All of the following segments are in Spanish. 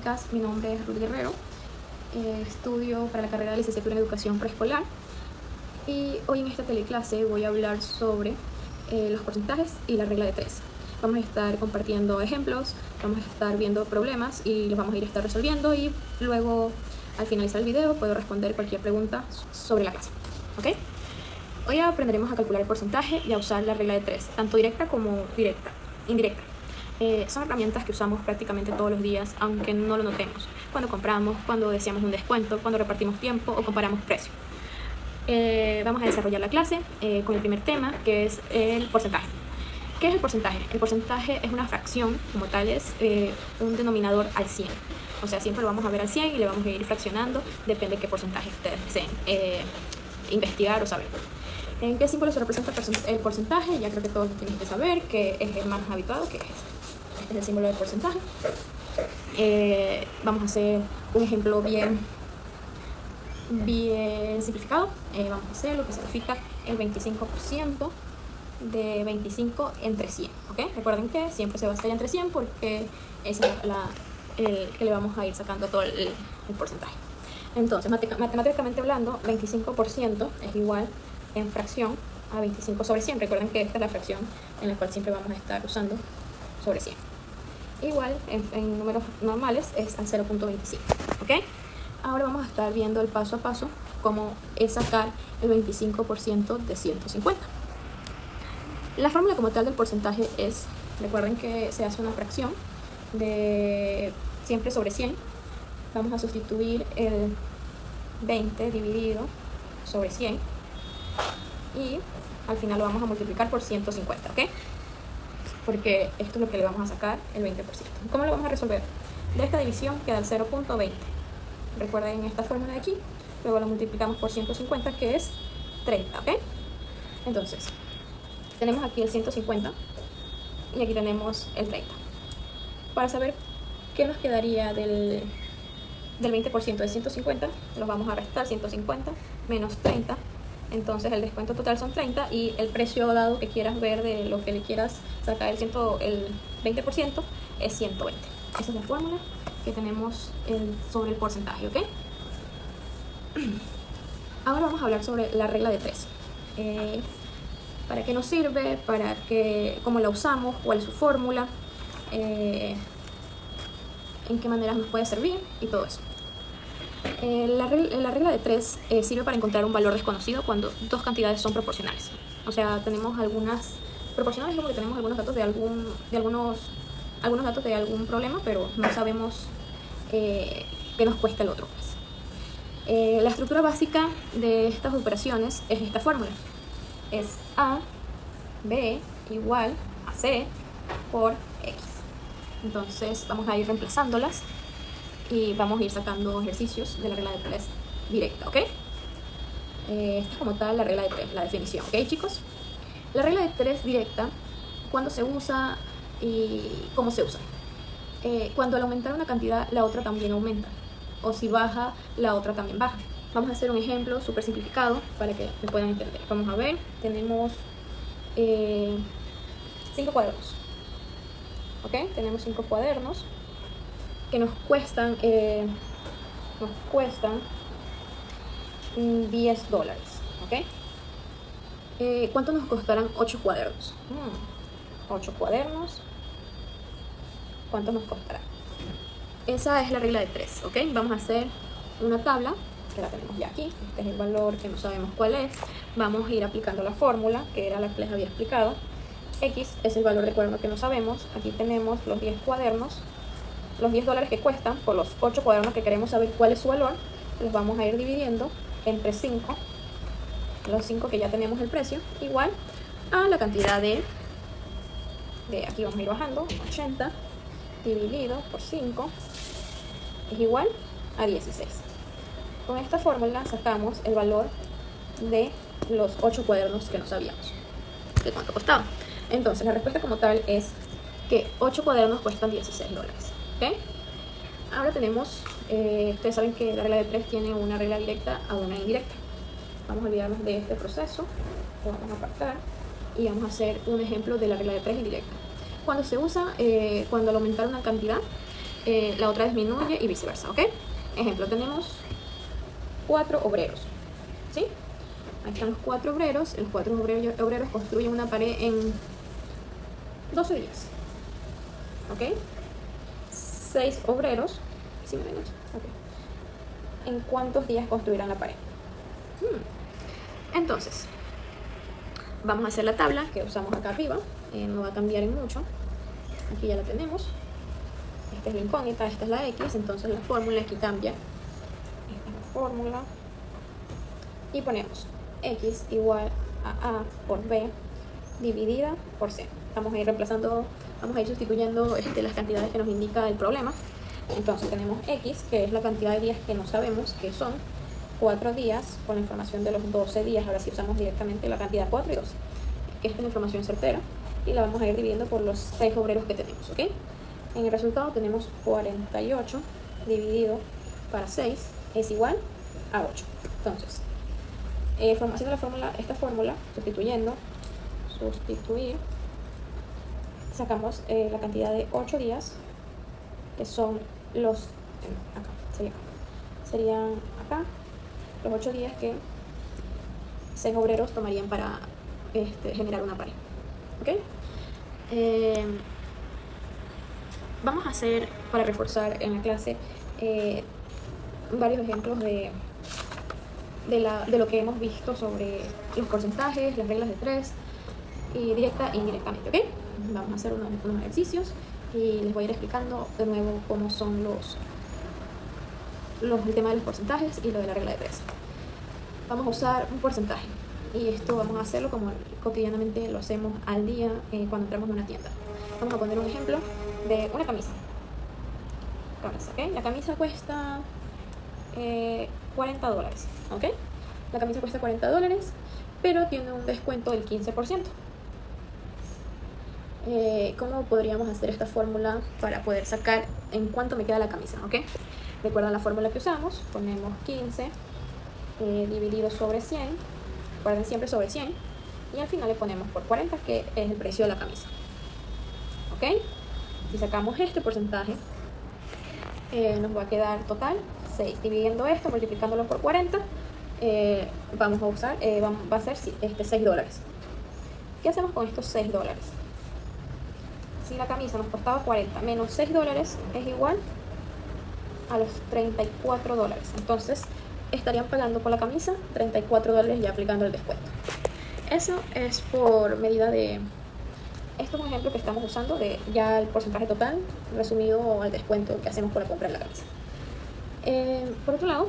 chicas, mi nombre es Ruth Guerrero, estudio para la carrera de licenciatura en educación preescolar y hoy en esta teleclase voy a hablar sobre los porcentajes y la regla de 3. Vamos a estar compartiendo ejemplos, vamos a estar viendo problemas y los vamos a ir resolviendo, y luego al finalizar el video puedo responder cualquier pregunta sobre la clase. ¿Ok? Hoy aprenderemos a calcular el porcentaje y a usar la regla de 3, tanto directa como indirecta. Son herramientas que usamos prácticamente todos los días, aunque no lo notemos, cuando compramos, cuando deseamos un descuento, cuando repartimos tiempo o comparamos precios. Vamos a desarrollar la clase con el primer tema, que es el porcentaje. ¿Qué es el porcentaje? El porcentaje es una fracción, como tal es un denominador al 100. O sea, siempre lo vamos a ver al 100 y le vamos a ir fraccionando, depende de qué porcentaje ustedes deseen investigar o saber. ¿En qué símbolo se representa el porcentaje? Ya creo que todos tienen que saber que es el más habituado, que es este. Este es el símbolo del porcentaje. Vamos a hacer un ejemplo bien simplificado. Vamos a hacer lo que significa el 25% de 25 entre 100. ¿Okay? Recuerden que siempre se va a estar entre 100 porque ese es el que le vamos a ir sacando todo el porcentaje. Entonces, matemáticamente hablando, 25% es igual en fracción a 25 sobre 100. Recuerden que esta es la fracción en la cual siempre vamos a estar usando sobre 100. Igual en números normales es al 0.25. ¿Ok? Ahora vamos a estar viendo el paso a paso cómo es sacar el 25% de 150. La fórmula como tal del porcentaje es, recuerden que se hace una fracción de siempre sobre 100. Vamos a sustituir el 20 dividido sobre 100 y al final lo vamos a multiplicar por 150, ¿ok? Porque esto es lo que le vamos a sacar, el 20%. ¿Cómo lo vamos a resolver? De esta división queda el 0.20. Recuerden esta fórmula de aquí. Luego lo multiplicamos por 150, que es 30, ¿ok? Entonces, tenemos aquí el 150 y aquí tenemos el 30. Para saber qué nos quedaría del 20% de 150, los vamos a restar 150 menos 30. Entonces el descuento total son 30 y el precio dado que quieras ver de lo que le quieras sacar el 20% es 120. Esa es la fórmula que tenemos sobre el porcentaje, ¿ok? Ahora vamos a hablar sobre la regla de 3. ¿Para qué nos sirve? ¿Cómo la usamos? ¿Cuál es su fórmula? ¿En qué maneras nos puede servir? Y todo eso. La regla de 3 sirve para encontrar un valor desconocido cuando dos cantidades son proporcionales. O sea, tenemos algunas proporcionales, como que tenemos algunos datos de algunos datos de algún problema, pero no sabemos qué nos cuesta el otro. Pues. La estructura básica de estas operaciones es esta fórmula. Es A, B igual a C por X. Entonces vamos a ir reemplazándolas y vamos a ir sacando ejercicios de la regla de 3 directa, ¿ok? Esta es como tal la regla de 3, la definición, ¿ok, chicos? La regla de 3 directa, ¿cuándo se usa y cómo se usa? Cuando al aumentar una cantidad, la otra también aumenta. O si baja, la otra también baja. Vamos a hacer un ejemplo súper simplificado para que me puedan entender. Vamos a ver, tenemos 5 cuadernos. ¿Ok? Tenemos 5 cuadernos que nos cuestan $10. ¿Ok? ¿Cuánto nos costarán 8 cuadernos? 8 cuadernos. ¿Cuánto nos costará? Esa es la regla de 3, ¿ok? Vamos a hacer una tabla, que la tenemos ya aquí. Este es el valor que no sabemos cuál es. Vamos a ir aplicando la fórmula, que era la que les había explicado. X es el valor de cuaderno que no sabemos. Aquí tenemos los 10 cuadernos, los $10 que cuestan por los 8 cuadernos que queremos saber cuál es su valor. Los vamos a ir dividiendo entre 5, los 5 que ya tenemos el precio, igual a la cantidad de aquí vamos a ir bajando, 80 dividido por 5 es igual a 16. Con esta fórmula sacamos el valor de los 8 cuadernos que no sabíamos de cuánto costaban. Entonces la respuesta como tal es que 8 cuadernos cuestan $16. ¿Ok? Ahora tenemos, ustedes saben que la regla de 3 tiene una regla directa a una indirecta. Vamos a olvidarnos de este proceso, lo vamos a apartar y vamos a hacer un ejemplo de la regla de 3 indirecta. Cuando se usa, cuando al aumentar una cantidad, la otra disminuye y viceversa, ¿ok? Ejemplo, tenemos 4 obreros, ¿sí? Ahí están los 4 obreros. Los 4 obreros construyen una pared en 12 días, ¿ok? 6 obreros, ¿sí me ven? Ok. ¿En cuántos días construirán la pared? Entonces, vamos a hacer la tabla que usamos acá arriba. No va a cambiar en mucho. Aquí ya la tenemos. Esta es la incógnita, esta es la X. Entonces la fórmula aquí cambia. Esta es la fórmula. Y ponemos X igual a por B dividida por C. Vamos a ir reemplazando, vamos a ir sustituyendo las cantidades que nos indica el problema. Entonces tenemos X, que es la cantidad de días que no sabemos, que son 4 días, con la información de los 12 días. Ahora sí usamos directamente la cantidad 4 y 12, que esta es la información certera, y la vamos a ir dividiendo por los 6 obreros que tenemos, ¿ok? En el resultado tenemos 48 dividido para 6 es igual a 8. Entonces, haciendo esta fórmula, sustituir, sacamos la cantidad de 8 días, que son los, acá, serían acá, los 8 días que 6 obreros tomarían para generar una pared, ¿ok? Vamos a hacer, para reforzar en la clase, varios ejemplos de lo que hemos visto sobre los porcentajes, las reglas de 3, y directa e indirectamente, ¿ok? Vamos a hacer unos ejercicios y les voy a ir explicando de nuevo cómo son el tema de los porcentajes y lo de la regla de 3. Vamos a usar un porcentaje, y esto vamos a hacerlo como cotidianamente lo hacemos al día cuando entramos en una tienda. Vamos a poner un ejemplo de una camisa. ¿Okay? La camisa cuesta $40, ¿ok? La camisa cuesta $40, pero tiene un descuento del 15%. ¿Cómo podríamos hacer esta fórmula para poder sacar en cuánto me queda la camisa? ¿Ok? Recuerda la fórmula que usamos. Ponemos 15 dividido sobre 100. Recuerden siempre sobre 100. Y al final le ponemos por 40, que es el precio de la camisa. ¿Ok? Si sacamos este porcentaje, nos va a quedar total 6. Dividiendo esto, multiplicándolo por 40, vamos a usar, va a ser $6. ¿Qué hacemos con estos $6? Si la camisa nos costaba 40 menos $6 es igual a los $34. Entonces estarían pagando por la camisa $34 ya aplicando el descuento. Eso es por medida de... Esto es un ejemplo que estamos usando de ya el porcentaje total resumido al descuento que hacemos por la compra de la camisa. Por otro lado,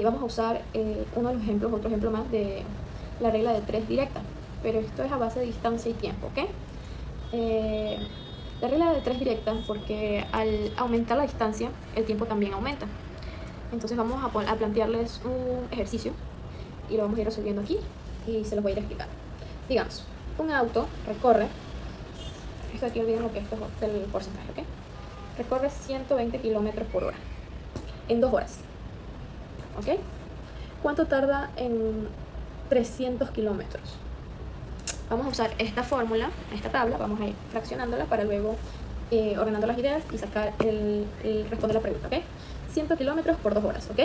vamos a usar uno de los ejemplos, otro ejemplo más de la regla de 3 directa, pero esto es a base de distancia y tiempo, ¿ok? La regla de 3 directa, porque al aumentar la distancia, el tiempo también aumenta. Entonces vamos a plantearles un ejercicio y lo vamos a ir resolviendo aquí y se los voy a ir explicando. Digamos, un auto recorre, esto aquí olviden lo que esto es el porcentaje, ¿ok? Recorre 120 kilómetros por hora en 2 horas, ¿ok? ¿Cuánto tarda en 300 kilómetros? Vamos a usar esta fórmula, esta tabla, vamos a ir fraccionándola para luego ordenando las ideas y sacar el responder la pregunta, ¿ok? 100 kilómetros por 2 horas, ¿ok?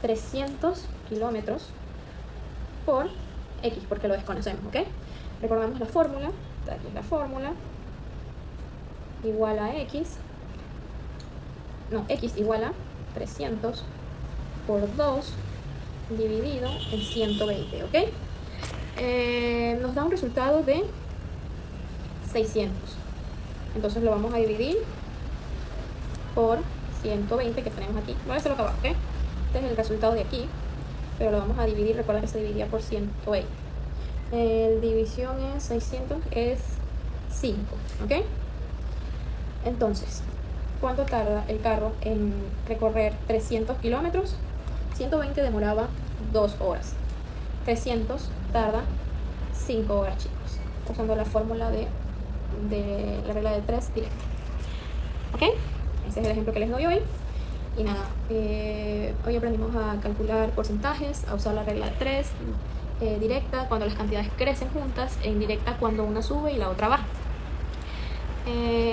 300 kilómetros por X, porque lo desconocemos, ¿ok? Recordamos la fórmula, aquí es la fórmula, igual a X, no, X igual a 300 por 2 dividido en 120, ¿ok? Nos da un resultado de 600. Entonces lo vamos a dividir por 120 que tenemos aquí. Voy a hacerlo acá abajo, ¿ok? Este es el resultado de aquí, pero lo vamos a dividir. Recuerda que se dividía por 120. División es 600, es 5, ¿ok? Entonces, ¿cuánto tarda el carro en recorrer 300 kilómetros? 120 demoraba 2 horas. 300 tarda 5 horas, chicos, usando la fórmula de la regla de 3 directa. ¿Ok? Ese es el ejemplo que les doy hoy. Y nada, hoy aprendimos a calcular porcentajes, a usar la regla de 3 directa cuando las cantidades crecen juntas, e indirecta cuando una sube y la otra baja.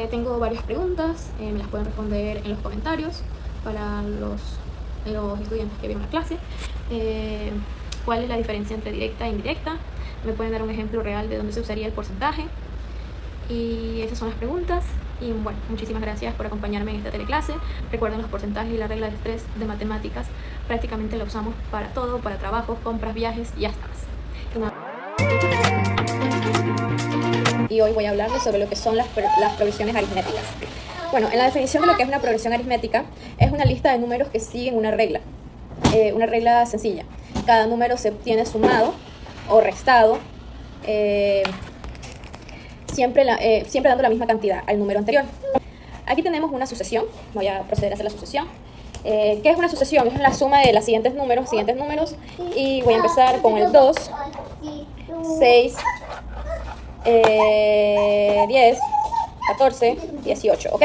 Tengo varias preguntas, me las pueden responder en los comentarios para los estudiantes que vieron la clase. ¿Cuál es la diferencia entre directa e indirecta? Me pueden dar un ejemplo real de dónde se usaría el porcentaje. Y esas son las preguntas. Y bueno, muchísimas gracias por acompañarme en esta teleclase. Recuerden, los porcentajes y la regla de 3 de matemáticas prácticamente la usamos para todo, para trabajos, compras, viajes y hasta más. Y hoy voy a hablarles sobre lo que son las progresiones aritméticas. Bueno, en la definición de lo que es una progresión aritmética, es una lista de números que siguen una regla sencilla. Cada número se obtiene sumado o restado, siempre dando la misma cantidad al número anterior. Aquí tenemos una sucesión. Voy a proceder a hacer la sucesión. ¿Qué es una sucesión? Es la suma de los siguientes números, y voy a empezar con el 2, 6, 10, 14, 18, ¿ok?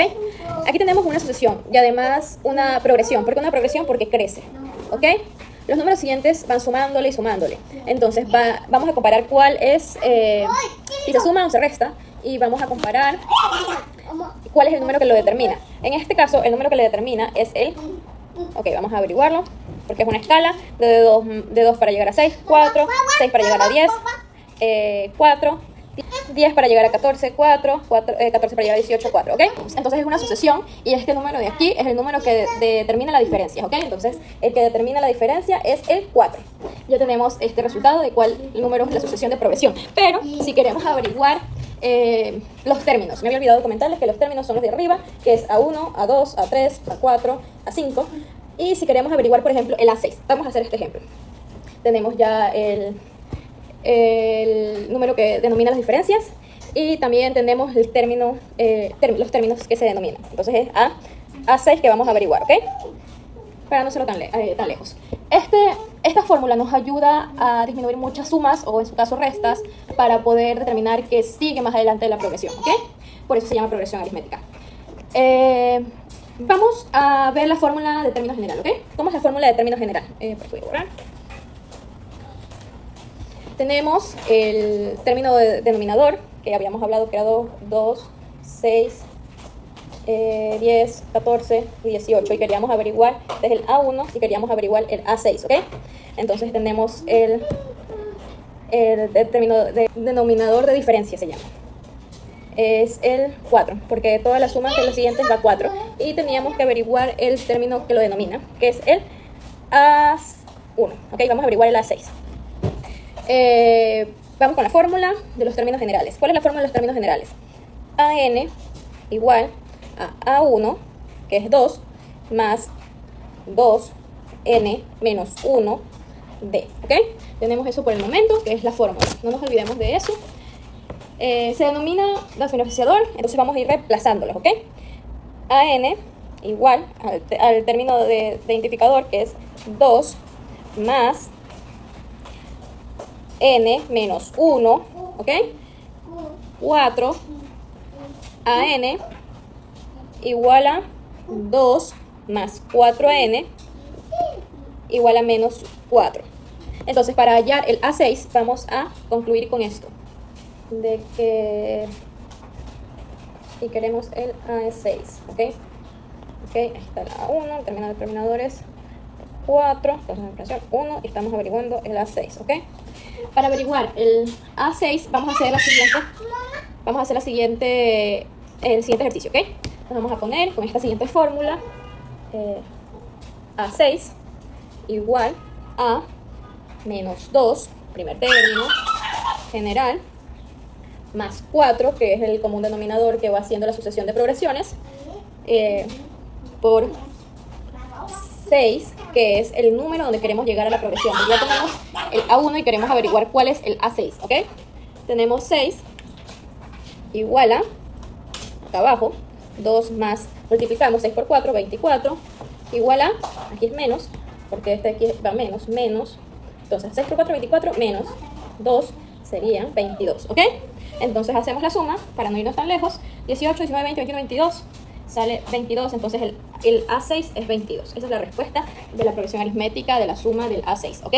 Aquí tenemos una sucesión y además una progresión. ¿Por qué una progresión? Porque crece, ¿ok? Los números siguientes van sumándole y sumándole. Entonces vamos a comparar cuál es, si se suma o se resta, y vamos a comparar cuál es el número que lo determina. En este caso, el número que le determina es el... Ok, vamos a averiguarlo, porque es una escala de 2 para llegar a 6, 4, 6 para llegar a 10, 4, 10 para llegar a 14, 4, 14 para llegar a 18, 4, ¿ok? Entonces es una sucesión y este número de aquí es el número que determina la diferencia, ¿ok? Entonces el que determina la diferencia es el 4. Ya tenemos este resultado de cuál número es la sucesión de progresión. Pero si queremos averiguar los términos, me había olvidado comentarles que los términos son los de arriba, que es A1, A2, A3, A4, A5. Y si queremos averiguar, por ejemplo, el A6, vamos a hacer este ejemplo. Tenemos ya el número que denomina las diferencias y también tenemos el término, los términos que se denominan. Entonces es A6 que vamos a averiguar, ¿ok? Para no ser tan lejos. Esta fórmula nos ayuda a disminuir muchas sumas o en su caso restas para poder determinar qué sigue más adelante de la progresión, ¿ok? Por eso se llama progresión aritmética. Vamos a ver la fórmula de término general, ¿ok? ¿Cómo es la fórmula de término general? Voy a borrar. Tenemos el término de denominador, que habíamos hablado que era 2, 6, 10, 14 y 18. Y queríamos averiguar desde el A1 y queríamos averiguar el A6, ¿ok? Entonces tenemos el término de denominador de diferencia, se llama. Es el 4, porque toda la suma de los siguientes da 4. Y teníamos que averiguar el término que lo denomina, que es el A1, ¿ok? Vamos a averiguar el A6. Vamos con la fórmula de los términos generales. ¿Cuál es la fórmula de los términos generales? AN igual a A1, que es 2, más 2n menos 1d, ¿ok? Tenemos eso por el momento, que es la fórmula. No nos olvidemos de eso. Se denomina diferenciador, entonces vamos a ir reemplazándolos, ¿ok? AN igual al término de identificador, que es 2 más n menos 1, ¿ok? 4 AN igual a 2 más 4n igual a menos 4. Entonces, para hallar el A6, vamos a concluir con esto. De que si queremos el A6, ¿ok? Ok, ahí está el A1, el término de terminadores 4, entonces 1 y estamos averiguando el A6, ¿ok? Para averiguar el A6 vamos a hacer el siguiente ejercicio, ¿ok? Nos vamos a poner con esta siguiente fórmula, A6 igual a menos 2, primer término, general, más 4, que es el común denominador que va haciendo la sucesión de progresiones, por 6, que es el número donde queremos llegar a la progresión. Ya tenemos el A1 y queremos averiguar cuál es el A6, ¿ok? Tenemos 6 igual a, acá abajo, 2 más, multiplicamos 6 por 4, 24, igual a, aquí es menos, porque este aquí va menos, entonces 6 por 4, 24, menos 2 serían 22, ¿ok? Entonces hacemos la suma, para no irnos tan lejos, 18, 19, 20, 21, 22, sale 22, entonces el A6 es 22. Esa es la respuesta de la progresión aritmética de la suma del A6, ¿ok?